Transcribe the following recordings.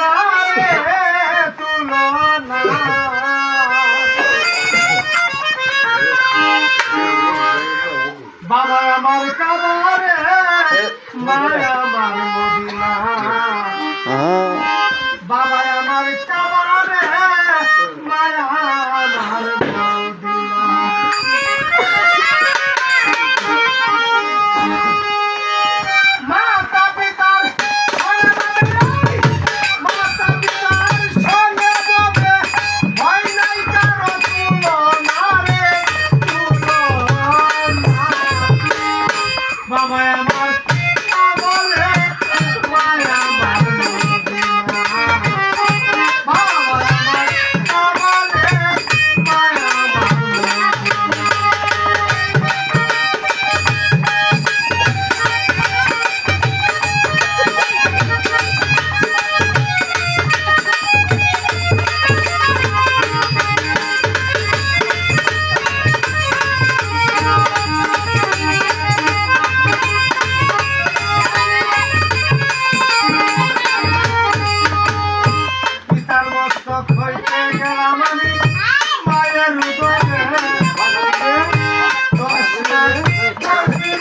না রে তুলনা বাবা আমার কাবারে মায়া আমার মদিনা বাবা আমার কাবারে মায়া আমার মদিনা মাতা পিতার মাতা পিতার সঙ্গে বলে ভয় নাই কারো তুলনা রে তুলনা বাবা আমার কাবারে মায়া আমার মদিনা বাবা আমার কাবারে মায়া আমার মদিনা পিতার মস্তক হইতে গেলাম আমি মায়ের উদরে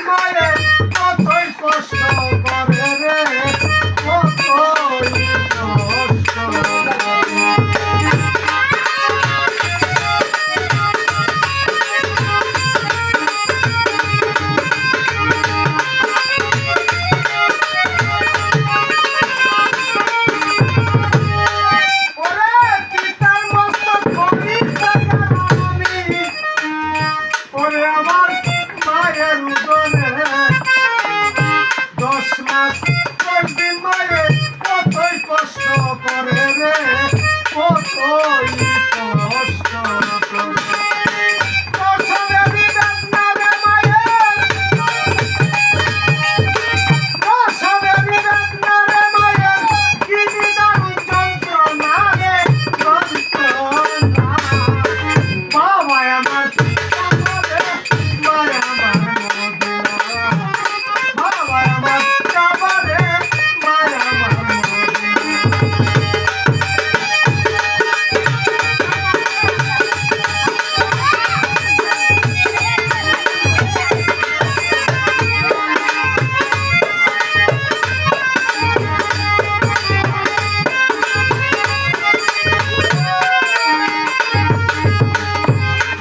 মায়ের কতই কষ্ট করে রে কতই কষ্ট করে ওরে পিতার মস্তক হইতে গেলাম আমি ওরে আমার মায়ের উদরে 10 মাস 10 দিন মায়ের কতই কষ্ট করে রে কতই কষ্ট করে প্রসবে বিবেক না রে মায়ের প্রসবে বিবেক না রে মায়ের কি নিদারুণ যন্ত্রণা রে যন্ত্রণা বাবা আমার কাবারে মায়া আমার মদিনা বাবা আমার কাবারে মায়া আমার মদিনা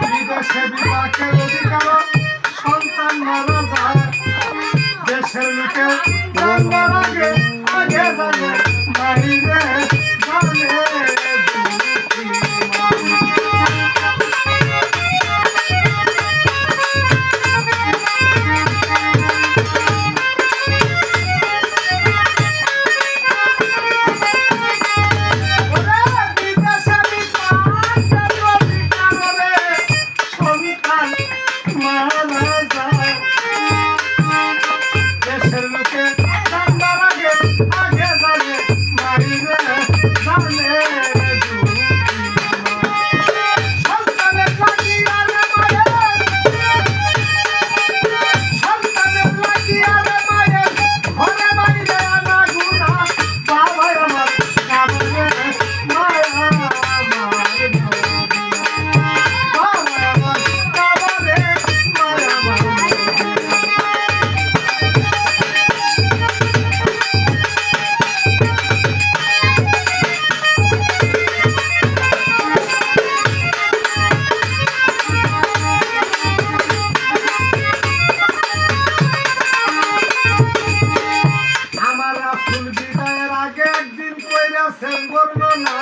বিদেশে বিপাকের অধিকার সন্তান মারা যায় দেশের লোকে জানবার আগে আগে জানে বাইরে জানে দুঃখী মানুষ। ওরে বিদেশে বিপাকের অধিকার রে সন্তান মারা যায় দেশের লোকে জানবার আগে আগে জানে বাইরে জানে দুঃখী মানুষ। সন্তানের লাগিয়া রে মায়ের সন্তানের লাগিয়া রে মায়ের ঘরে বাইরে আনা গুনা বাবা আমার কাবারে মায়া আমার মদিনা বাবা আমার কাবারে মায়া আমার মদিনা আমার রাসূল বিদায়ের আগে একদিন কইরাছেন বর্ণনা